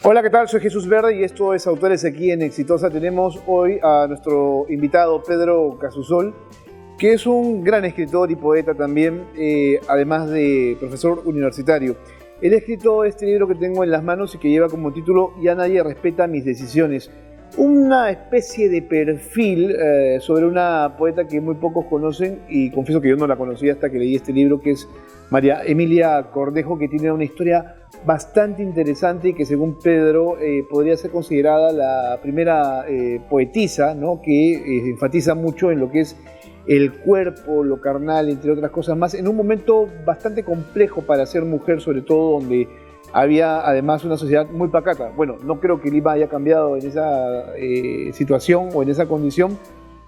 Hola, ¿qué tal? Soy Jesús Verde y esto es Autores aquí en Exitosa. Tenemos hoy a nuestro invitado Pedro Casusol, que es un gran escritor y poeta también, además de profesor universitario. Él ha escrito este libro que tengo en las manos y que lleva como título Ya nadie respeta mis decisiones. Una especie de perfil sobre una poeta que muy pocos conocen, y confieso que yo no la conocía hasta que leí este libro, que es María Emilia Cornejo, que tiene una historia bastante interesante y que, según Pedro, podría ser considerada la primera poetisa, ¿no?, que enfatiza mucho en lo que es el cuerpo, lo carnal, entre otras cosas más, en un momento bastante complejo para ser mujer, sobre todo donde había además una sociedad muy pacata. Bueno, no creo que Lima haya cambiado en esa situación o en esa condición,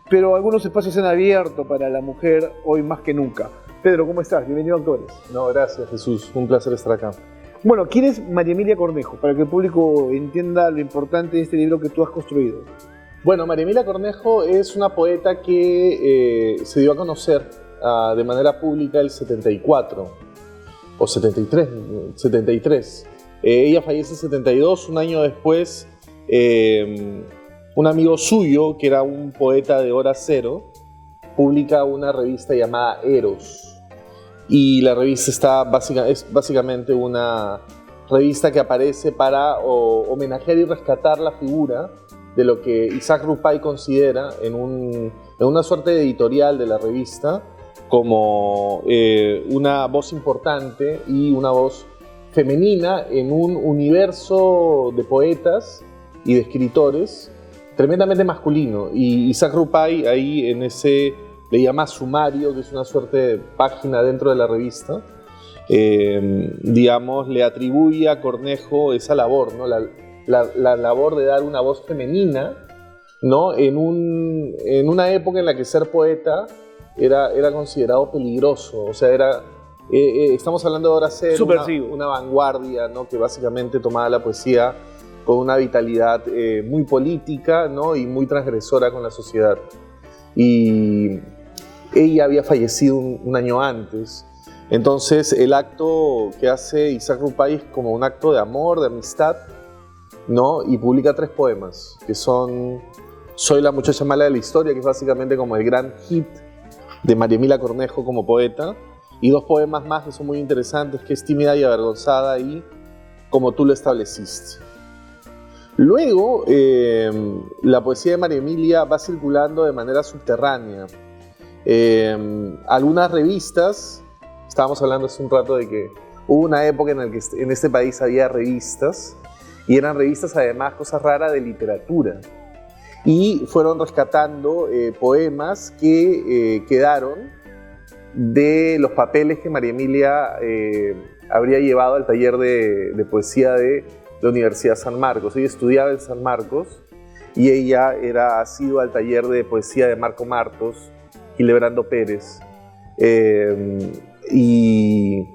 pero algunos espacios se han abierto para la mujer hoy más que nunca. Pedro, ¿cómo estás? Bienvenido a Autores. No, gracias, Jesús. Un placer estar acá. Bueno, ¿quién es María Emilia Cornejo? Para que el público entienda lo importante de este libro que tú has construido. Bueno, María Emilia Cornejo es una poeta que se dio a conocer de manera pública el 74, o 73. Ella fallece en 72, un año después. Un amigo suyo, que era un poeta de hora cero, publica una revista llamada Eros. Y la revista es básicamente una revista que aparece para homenajear y rescatar la figura de lo que Isaac Rupay considera en una suerte de editorial de la revista como una voz importante y una voz femenina en un universo de poetas y de escritores tremendamente masculino. Y Isaac Rupay ahí en ese le llama sumario, que es una suerte de página dentro de la revista, digamos, le atribuye a Cornejo esa labor, ¿no? La labor de dar una voz femenina, ¿no? En una época en la que ser poeta era considerado peligroso. O sea, estamos hablando de ahora ser una vanguardia, ¿no?, que básicamente tomaba la poesía con una vitalidad muy política, ¿no?, y muy transgresora con la sociedad. Y ella había fallecido un año antes. Entonces el acto que hace Isaac Rupay es como un acto de amor, de amistad, ¿no? Y publica 3 poemas, que son Soy la muchacha mala de la historia, que es básicamente como el gran hit de María Emilia Cornejo como poeta, y 2 poemas más que son muy interesantes, que es Tímida y avergonzada y Como tú lo estableciste. Luego, la poesía de María Emilia va circulando de manera subterránea. Algunas revistas, estábamos hablando hace un rato de que hubo una época en la que en este país había revistas, y eran revistas además, cosas raras, de literatura. Y fueron rescatando poemas que quedaron de los papeles que María Emilia habría llevado al taller de poesía de la Universidad de San Marcos. Ella estudiaba en San Marcos y ella ha sido al taller de poesía de Marco Martos y Lebrando Pérez. Y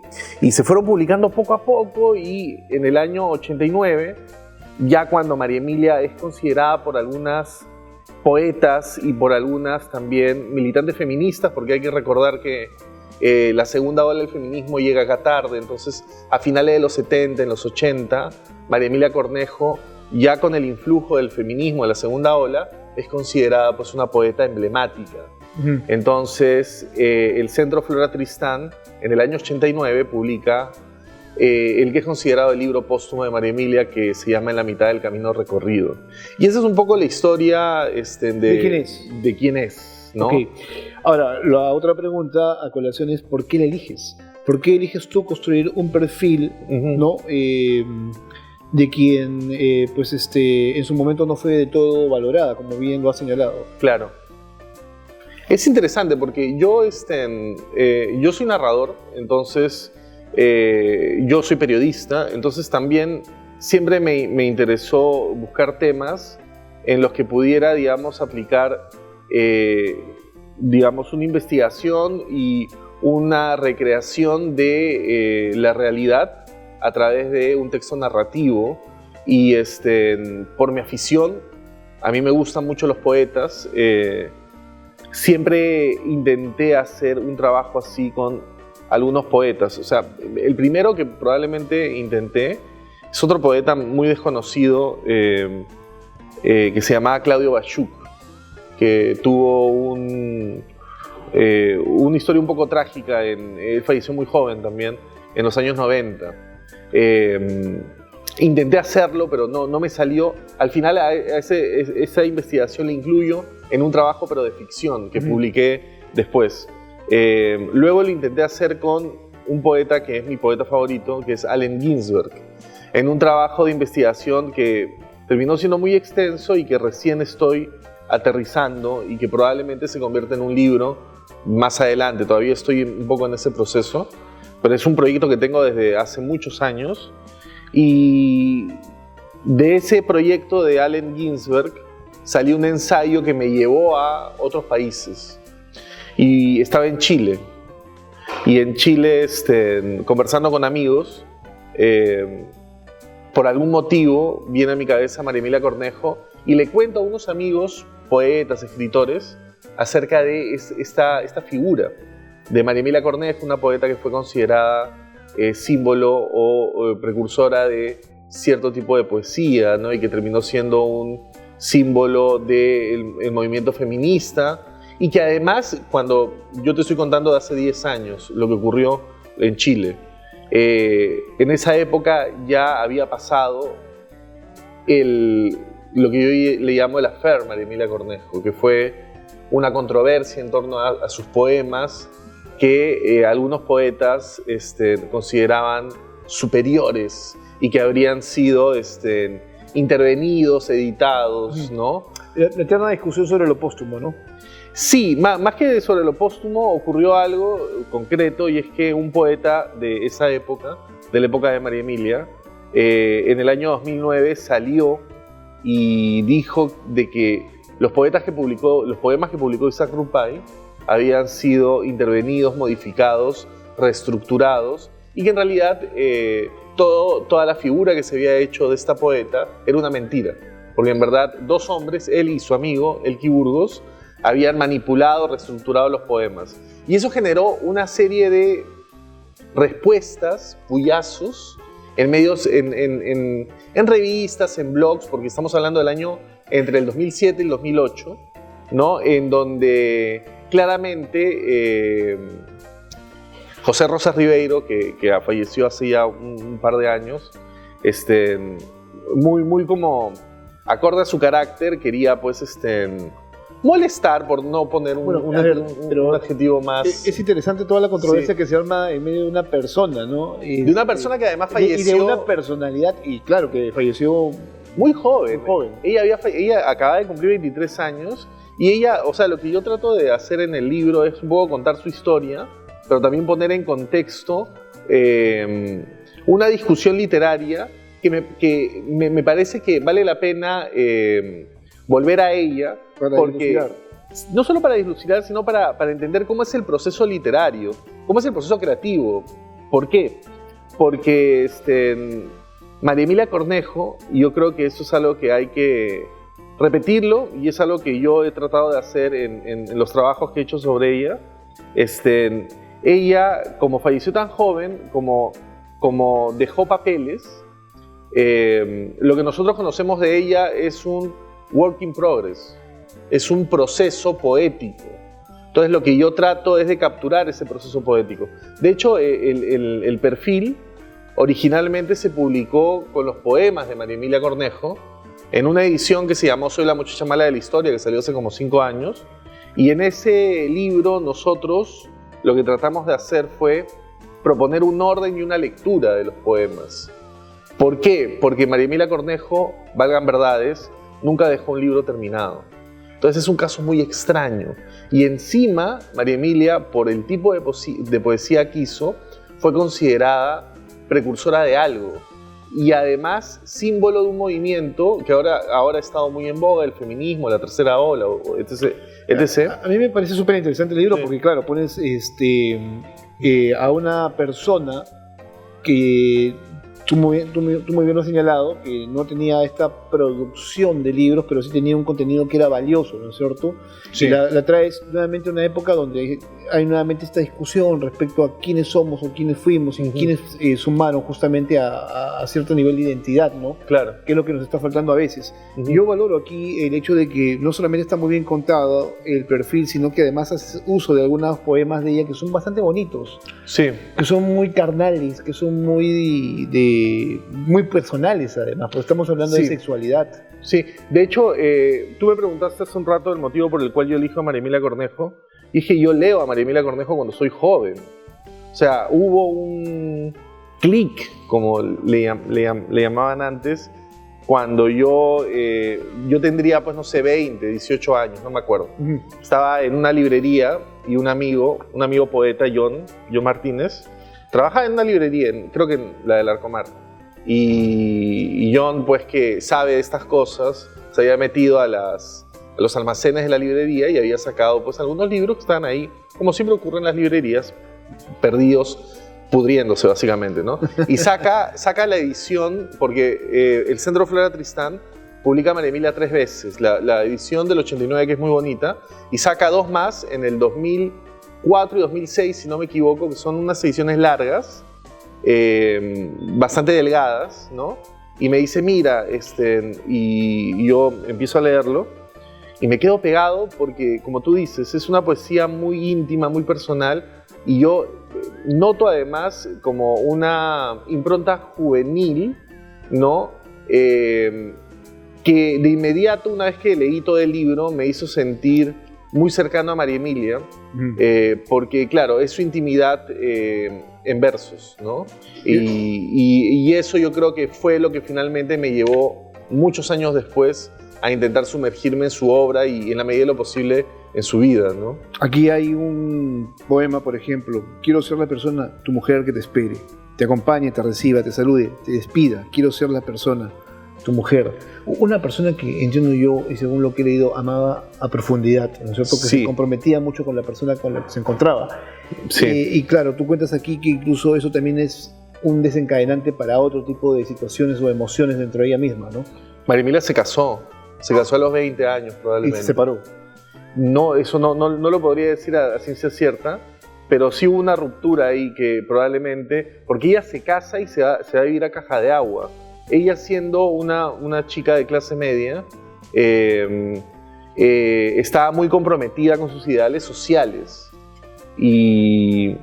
se fueron publicando poco a poco, y en el año 89, ya cuando María Emilia es considerada por algunas poetas y por algunas también militantes feministas, porque hay que recordar que la segunda ola del feminismo llega acá tarde, entonces a finales de los 70, en los 80, María Emilia Cornejo, ya con el influjo del feminismo de la segunda ola, es considerada pues una poeta emblemática. Entonces el Centro Flora Tristán en el año 89 publica el que es considerado el libro póstumo de María Emilia, que se llama En la mitad del camino recorrido. Y esa es un poco la historia de quién es, ¿no? Okay. Ahora, la otra pregunta a colación es ¿por qué la eliges? ¿Por qué eliges tú construir un perfil, ¿no?, de quien pues en su momento no fue de todo valorada, como bien lo has señalado? Claro. Es interesante porque yo soy narrador, entonces yo soy periodista, entonces también siempre me interesó buscar temas en los que pudiera, digamos, aplicar, digamos, una investigación y una recreación de la realidad a través de un texto narrativo. Y por mi afición, a mí me gustan mucho los poetas. Siempre intenté hacer un trabajo así con algunos poetas. O sea, el primero que probablemente intenté es otro poeta muy desconocido que se llamaba Claudio Bachuk, que tuvo una historia un poco trágica. Él falleció muy joven también, en los años 90. Intenté hacerlo, pero no me salió. Al final esa investigación la incluyo en un trabajo, pero de ficción, que publiqué después. Luego lo intenté hacer con un poeta que es mi poeta favorito, que es Allen Ginsberg, en un trabajo de investigación que terminó siendo muy extenso y que recién estoy aterrizando y que probablemente se convierta en un libro más adelante. Todavía estoy un poco en ese proceso, pero es un proyecto que tengo desde hace muchos años. Y de ese proyecto de Allen Ginsberg salió un ensayo que me llevó a otros países. Y estaba en Chile. Y en Chile, conversando con amigos, por algún motivo viene a mi cabeza María Emilia Cornejo y le cuento a unos amigos, poetas, escritores, acerca de esta figura de María Emilia Cornejo, una poeta que fue considerada símbolo o precursora de cierto tipo de poesía, ¿no? Y que terminó siendo un símbolo del movimiento feminista, y que además, cuando yo te estoy contando de hace 10 años lo que ocurrió en Chile, en esa época ya había pasado lo que yo le llamo el affair María Emilia Cornejo, que fue una controversia en torno a sus poemas que algunos poetas consideraban superiores y que habrían sido intervenidos, editados, ¿no? La eterna discusión sobre lo póstumo, ¿no? Sí, más que sobre lo póstumo, ocurrió algo concreto, y es que un poeta de esa época, de la época de María Emilia, en el año 2009 salió y dijo de que los poemas que publicó Isaac Rupay habían sido intervenidos, modificados, reestructurados, y que en realidad toda la figura que se había hecho de esta poeta era una mentira, porque en verdad dos hombres, él y su amigo Elqui Burgos, habían manipulado, reestructurado los poemas, y eso generó una serie de respuestas, puyazos, en medios, en revistas, en blogs, porque estamos hablando del año entre el 2007 y el 2008, ¿no? En donde claramente José Rosas Ribeiro, que falleció hace ya un par de años, muy como acorde a su carácter, quería pues molestar, por no poner un adjetivo más. Es interesante toda la controversia que se arma en medio de una persona, ¿no? De una persona que además falleció. Y de una personalidad, y claro, que falleció muy joven. Muy joven. Ella acaba de cumplir 23 años. Y ella, o sea, lo que yo trato de hacer en el libro es un poco contar su historia, pero también poner en contexto una discusión literaria que me parece que vale la pena volver a ella, porque no solo para dilucidar, sino para entender cómo es el proceso literario, cómo es el proceso creativo. ¿Por qué? Porque María Emilia Cornejo, y yo creo que eso es algo que hay que repetirlo, y es algo que yo he tratado de hacer en los trabajos que he hecho sobre ella. Ella, como falleció tan joven, como dejó papeles, lo que nosotros conocemos de ella es un work in progress, es un proceso poético. Entonces lo que yo trato es de capturar ese proceso poético. De hecho, el perfil originalmente se publicó con los poemas de María Emilia Cornejo, en una edición que se llamó Soy la muchacha mala de la historia, que salió hace como 5 años. Y en ese libro nosotros lo que tratamos de hacer fue proponer un orden y una lectura de los poemas. ¿Por qué? Porque María Emilia Cornejo, valgan verdades, nunca dejó un libro terminado. Entonces es un caso muy extraño. Y encima, María Emilia, por el tipo de poesía que hizo, fue considerada precursora de algo. Y además símbolo de un movimiento que ahora ha estado muy en boga, el feminismo, la tercera ola, etc. A mí me parece súper interesante el libro, porque claro, pones a una persona que Tú muy bien lo has señalado, que no tenía esta producción de libros, pero sí tenía un contenido que era valioso, ¿no es cierto? Sí. Y la traes nuevamente a una época donde hay nuevamente esta discusión respecto a quiénes somos o quiénes fuimos y quiénes sumaron justamente a cierto nivel de identidad, ¿no? Claro. Que es lo que nos está faltando a veces. Yo valoro aquí el hecho de que no solamente está muy bien contado el perfil, sino que además haces uso de algunos poemas de ella que son bastante bonitos. Sí. Que son muy carnales, que son muy personales además, porque estamos hablando de sexualidad. Sí, de hecho, tú me preguntaste hace un rato el motivo por el cual yo elijo a María Emilia Cornejo. Y dije, yo leo a María Emilia Cornejo cuando soy joven. O sea, hubo un clic, como le llamaban antes, cuando yo tendría, pues no sé, 20, 18 años, no me acuerdo. Estaba en una librería y un amigo poeta, John Martínez, trabajaba en una librería, creo que en la del Arcomar. Y John, pues que sabe de estas cosas, se había metido a los almacenes de la librería y había sacado pues algunos libros que estaban ahí, como siempre ocurre en las librerías, perdidos, pudriéndose básicamente, ¿no? Y saca la edición, porque el Centro Flora Tristán publica María Emilia 3 veces, la edición del 89, que es muy bonita, y saca 2 más en el 2004 y 2006, si no me equivoco, que son unas ediciones largas, bastante delgadas, ¿no? Y me dice, mira, y yo empiezo a leerlo, y me quedo pegado porque, como tú dices, es una poesía muy íntima, muy personal, y yo noto además como una impronta juvenil, ¿no? Que de inmediato, una vez que leí todo el libro, me hizo sentir muy cercano a María Emilia, porque, claro, es su intimidad en versos, ¿no? Y eso yo creo que fue lo que finalmente me llevó muchos años después a intentar sumergirme en su obra y en la medida de lo posible en su vida, ¿no? Aquí hay un poema, por ejemplo: quiero ser la persona, tu mujer que te espere, te acompañe, te reciba, te salude, te despida. Quiero ser la persona, tu mujer. Una persona que, entiendo yo, y según lo que he leído, amaba a profundidad, ¿no es cierto? Que se comprometía mucho con la persona con la que se encontraba. Sí. Y claro, tú cuentas aquí que incluso eso también es un desencadenante para otro tipo de situaciones o emociones dentro de ella misma, ¿no? María Emilia se casó a los 20 años probablemente. Y se separó. No, eso no lo podría decir a ciencia cierta, pero sí hubo una ruptura ahí que probablemente, porque ella se casa y se va a vivir a Caja de Agua. Ella, siendo una chica de clase media, estaba muy comprometida con sus ideales sociales, y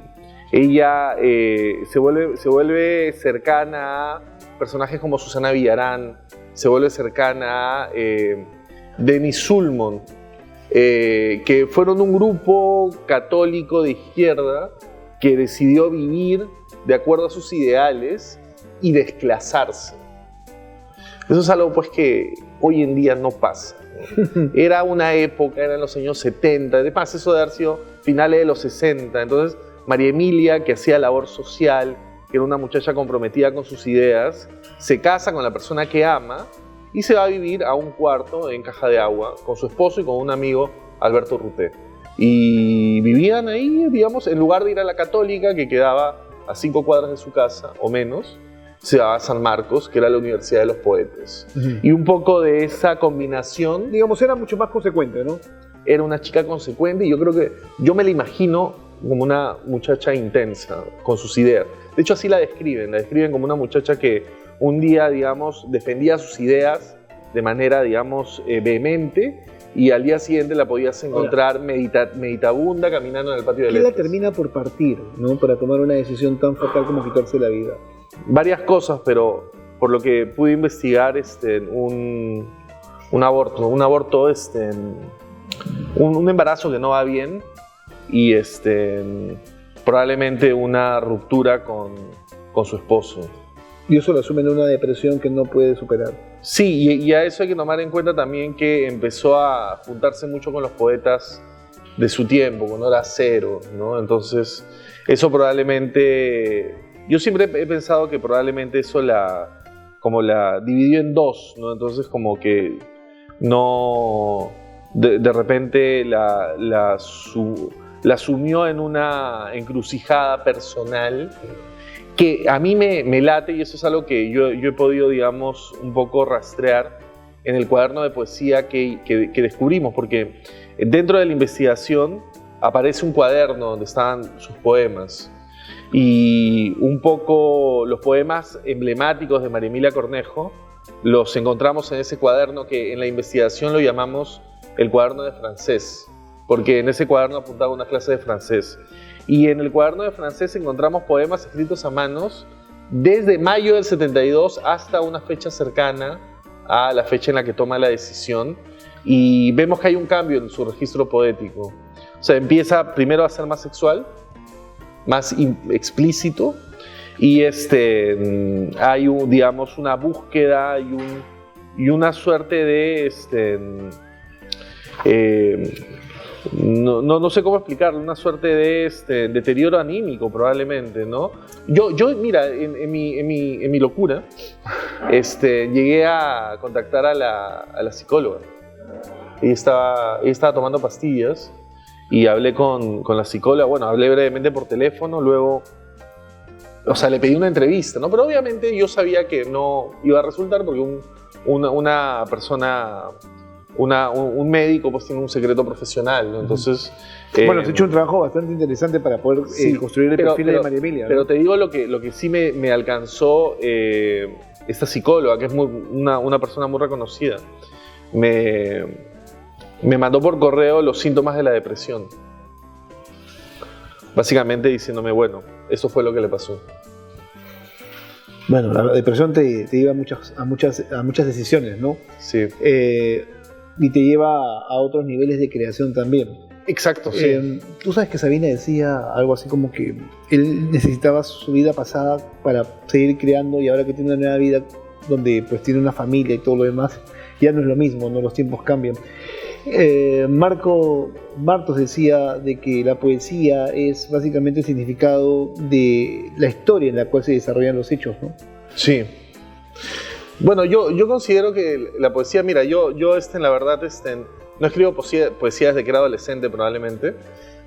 ella se vuelve cercana a personajes como Susana Villarán, se vuelve cercana a Denis Sulmon, que fueron un grupo católico de izquierda que decidió vivir de acuerdo a sus ideales y desclasarse. Eso es algo pues que hoy en día no pasa, ¿no? Era una época, eran los años 70, además eso de haber sido finales de los 60, entonces María Emilia, que hacía labor social, que era una muchacha comprometida con sus ideas, se casa con la persona que ama y se va a vivir a un cuarto en Caja de Agua con su esposo y con un amigo, Alberto Ruté. Y vivían ahí, digamos, en lugar de ir a la Católica, que quedaba a 5 cuadras de su casa o menos, se va a San Marcos, que era la Universidad de los Poetas. Y un poco de esa combinación, digamos, era mucho más consecuente, ¿no? Era una chica consecuente y yo creo que yo me la imagino como una muchacha intensa con sus ideas. De hecho, así la describen como una muchacha que un día, digamos, defendía sus ideas de manera, digamos, vehemente, y al día siguiente la podías encontrar meditabunda caminando en el patio de letras. ¿Qué la termina por partir, ¿no? Para tomar una decisión tan fatal como quitarse la vida? Varias cosas, pero por lo que pude investigar, un aborto, un embarazo que no va bien, y probablemente una ruptura con su esposo. Y eso lo asume en una depresión que no puede superar. Sí, y a eso hay que tomar en cuenta también que empezó a juntarse mucho con los poetas de su tiempo, cuando era cero, ¿no? Entonces, eso probablemente... Yo siempre he pensado que probablemente eso la dividió en dos, ¿no? Entonces, como que no... De repente la sumió en una encrucijada personal que a mí me late, y eso es algo que yo he podido, digamos, un poco rastrear en el cuaderno de poesía que descubrimos, porque dentro de la investigación aparece un cuaderno donde están sus poemas, y un poco los poemas emblemáticos de María Emilia Cornejo los encontramos en ese cuaderno que en la investigación lo llamamos el cuaderno de francés, porque en ese cuaderno apuntaba una clase de francés. Y en el cuaderno de francés encontramos poemas escritos a manos desde mayo del 72 hasta una fecha cercana a la fecha en la que toma la decisión, y vemos que hay un cambio en su registro poético. O sea, empieza primero a ser más sexual, más explícito, y hay digamos, una búsqueda y una suerte de no sé cómo explicarlo, una suerte de deterioro anímico probablemente, ¿no? Yo mira, en mi locura, llegué a contactar a la psicóloga. Ella estaba tomando pastillas y hablé con la psicóloga. Bueno, hablé brevemente por teléfono, luego, o sea, le pedí una entrevista, ¿no? Pero obviamente yo sabía que no iba a resultar porque una persona... un médico pues tiene un secreto profesional, ¿no? Entonces... Bueno, has hecho un trabajo bastante interesante para poder construir el perfil de María Emilia, ¿no? Pero te digo lo que sí me alcanzó esta psicóloga, que es una persona muy reconocida. Me mandó por correo los síntomas de la depresión. Básicamente diciéndome, bueno, eso fue lo que le pasó. Bueno, la depresión te lleva a muchas decisiones, ¿no? Sí. Y te lleva a otros niveles de creación también. Exacto, sí. Tú sabes que Sabina decía algo así como que él necesitaba su vida pasada para seguir creando, y ahora que tiene una nueva vida donde pues tiene una familia y todo lo demás, ya no es lo mismo, ¿no? Los tiempos cambian. Martos decía de que la poesía es básicamente el significado de la historia en la cual se desarrollan los hechos, ¿no? Sí. Bueno, yo considero que la poesía, mira, yo en la verdad, no escribo poesía desde que era adolescente probablemente.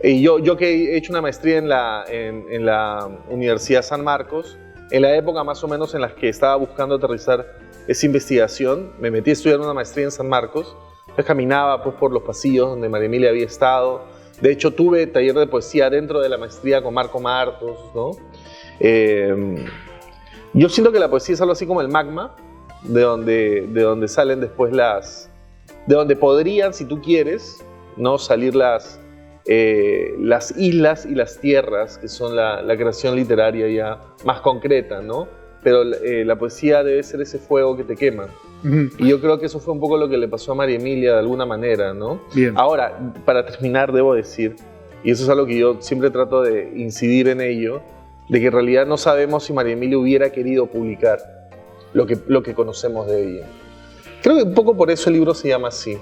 Y yo que he hecho una maestría en la Universidad San Marcos, en la época más o menos en la que estaba buscando aterrizar esa investigación, me metí a estudiar una maestría en San Marcos. Entonces caminaba pues, por los pasillos donde María Emilia había estado. De hecho, tuve taller de poesía dentro de la maestría con Marco Martos, ¿no? Yo siento que la poesía es algo así como el magma, de donde salen después de donde podrían, si tú quieres, ¿no? Salir las islas y las tierras, que son la creación literaria ya más concreta, ¿no? Pero la poesía debe ser ese fuego que te quema. Y yo creo que eso fue un poco lo que le pasó a María Emilia de alguna manera, ¿no? Bien. Ahora, para terminar, debo decir, y eso es algo que yo siempre trato de incidir en ello, de que en realidad no sabemos si María Emilia hubiera querido publicar lo que conocemos de ella. Creo que un poco por eso el libro se llama así.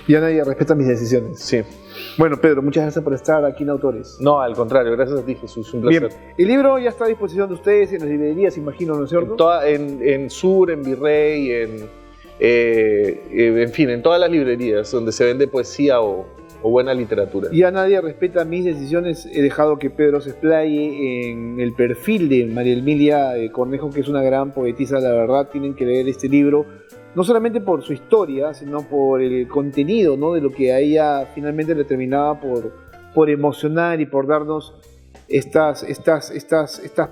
Ya nadie respeta mis decisiones. Sí. Bueno, Pedro, muchas gracias por estar aquí en Autores. No, al contrario, gracias a ti, Jesús, un placer. Bien, el libro ya está a disposición de ustedes en las librerías, imagino, ¿no es cierto? En Sur, en Virrey, en fin, en todas las librerías donde se vende poesía o buena literatura. Ya nadie respeta mis decisiones. He dejado que Pedro se explaye en el perfil de María Emilia Cornejo, que es una gran poetisa, la verdad. Tienen que leer este libro, no solamente por su historia, sino por el contenido, ¿no? De lo que a ella finalmente le terminaba por emocionar y por darnos estas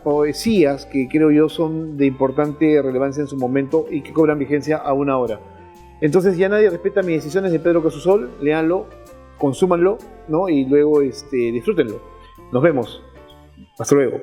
poesías que creo yo son de importante relevancia en su momento y que cobran vigencia aún ahora. Entonces, ya nadie respeta mis decisiones, de Pedro Casusol. Léanlo, consúmanlo, ¿no? Y luego disfrútenlo. Nos vemos. Hasta luego.